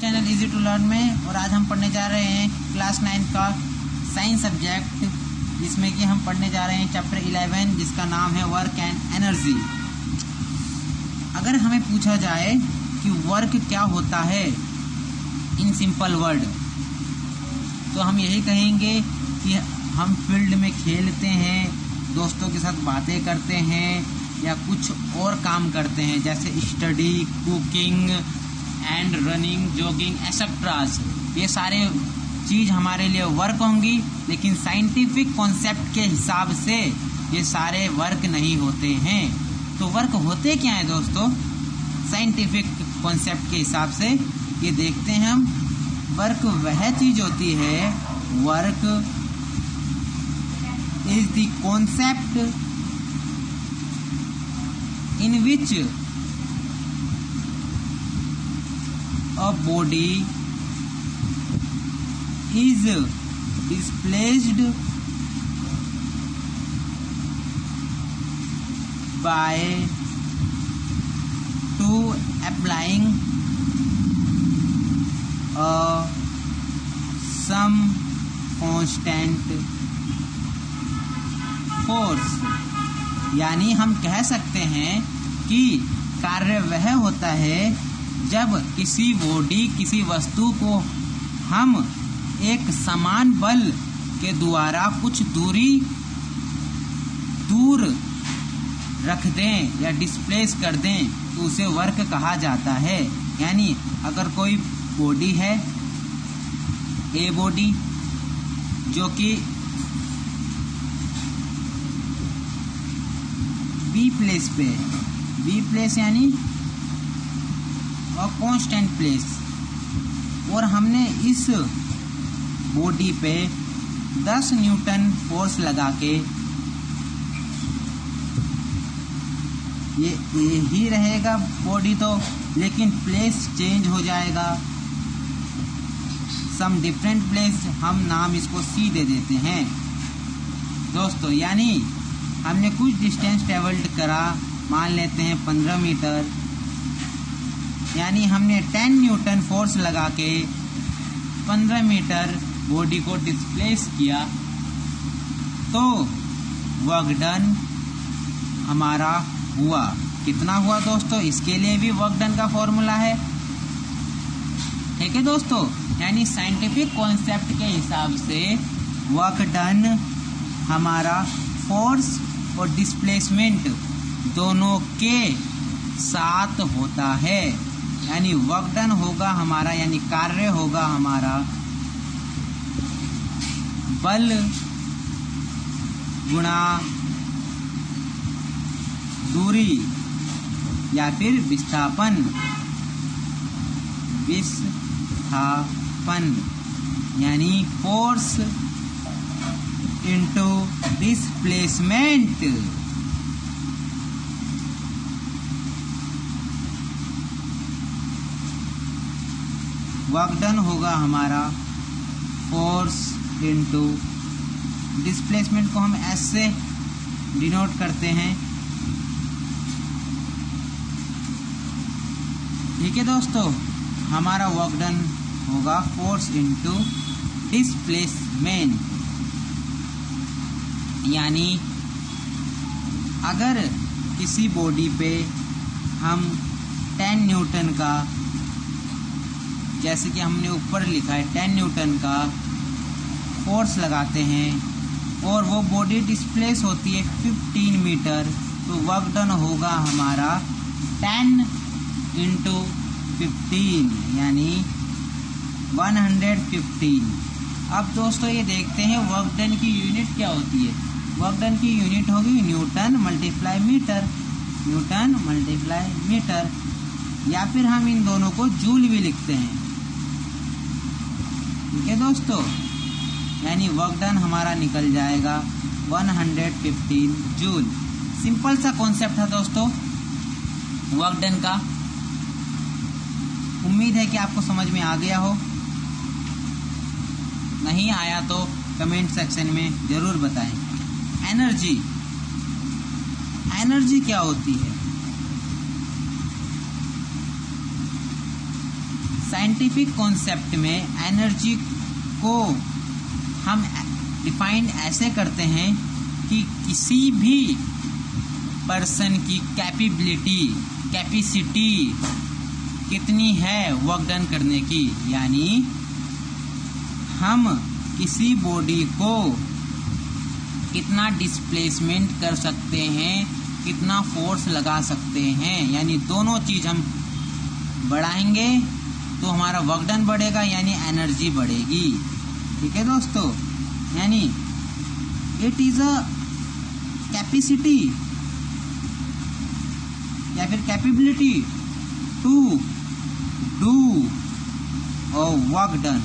Channel easy to learn में, और आज हम पढ़ने जा रहे हैं क्लास 9 का साइंस सब्जेक्ट, जिसमें कि हम पढ़ने जा रहे हैं चैप्टर 11 जिसका नाम है वर्क एंड एनर्जी। अगर हमें पूछा जाए कि वर्क क्या होता है इन सिंपल वर्ड, तो हम यही कहेंगे कि हम फील्ड में खेलते हैं, दोस्तों के साथ बातें करते हैं या कुछ और काम करते हैं, जैसे study, cooking and running, jogging etceteras. ये सारे चीज़ हमारे लिए वर्क होंगी, लेकिन साइंटिफिक कॉन्सेप्ट के हिसाब से ये सारे वर्क नहीं होते हैं। तो वर्क होते क्या है दोस्तों साइंटिफिक कॉन्सेप्ट के हिसाब से, ये देखते हैं हम। वर्क वह चीज़ होती है, work is the concept in which a body is displaced by to applying some constant force। यानी हम कह सकते हैं कि कार्य वह होता है जब किसी बॉडी, किसी वस्तु को हम एक समान बल के द्वारा कुछ दूर रख दें या डिस्प्लेस कर दें, तो उसे वर्क कहा जाता है। यानी अगर कोई बॉडी है, ए बॉडी, जो कि बी प्लेस पे, बी प्लेस यानी कांस्टेंट प्लेस, और हमने इस बॉडी पे 10 न्यूटन फोर्स लगा के, ये ही रहेगा बॉडी तो, लेकिन प्लेस चेंज हो जाएगा, सम डिफरेंट प्लेस, हम नाम इसको सी दे देते हैं दोस्तों। यानी हमने कुछ डिस्टेंस ट्रेवल्ड करा, मान लेते हैं 15 मीटर, यानी हमने 10 न्यूटन फोर्स लगा के 15 मीटर बॉडी को डिस्प्लेस किया, तो वर्क डन हमारा हुआ। कितना हुआ दोस्तों, इसके लिए भी वर्क डन का फॉर्मूला है, ठीक है दोस्तों। यानी साइंटिफिक कॉन्सेप्ट के हिसाब से वर्क डन हमारा फोर्स और डिस्प्लेसमेंट दोनों के साथ होता है। यानी वर्क डन होगा हमारा, यानी कार्य होगा हमारा बल गुणा दूरी या फिर विस्थापन, यानी force into displacement. Work done होगा हमारा फोर्स इंटू डिस्प्लेसमेंट, को हम ऐसे डिनोट करते हैं, ठीक है दोस्तों। हमारा वर्क डन होगा फोर्स इंटू डिस्प्लेसमेंट। यानी अगर किसी बॉडी पे हम 10 न्यूटन का, जैसे कि हमने ऊपर लिखा है 10 न्यूटन का फोर्स लगाते हैं और वो बॉडी डिस्प्लेस होती है 15 मीटर, तो वर्क डन होगा हमारा 10 इंटू 15 यानी 115। अब दोस्तों ये देखते हैं वर्क डन की यूनिट क्या होती है। वर्क डन की यूनिट होगी newton multiply metre, newton multiply metre, या फिर हम इन दोनों को जूल भी लिखते हैं, ठीक है दोस्तों। यानी वर्क डन हमारा निकल जाएगा 115 जूल। सिंपल सा कॉन्सेप्ट है दोस्तों वर्क डन का। उम्मीद है कि आपको समझ में आ गया हो, नहीं आया तो कमेंट सेक्शन में जरूर बताएं। एनर्जी, एनर्जी क्या होती है? साइंटिफिक कॉन्सेप्ट में एनर्जी को हम डिफाइन ऐसे करते हैं कि किसी भी पर्सन की कैपेसिटी कितनी है वर्क डन करने की, यानी हम किसी बॉडी को कितना डिस्प्लेसमेंट कर सकते हैं, कितना फोर्स लगा सकते हैं, यानी दोनों चीज हम बढ़ाएंगे तो हमारा वर्क डन बढ़ेगा, यानी एनर्जी बढ़ेगी। ठीक है दोस्तों, यानी इट इज अ कैपेसिटी या फिर capability to do a work done,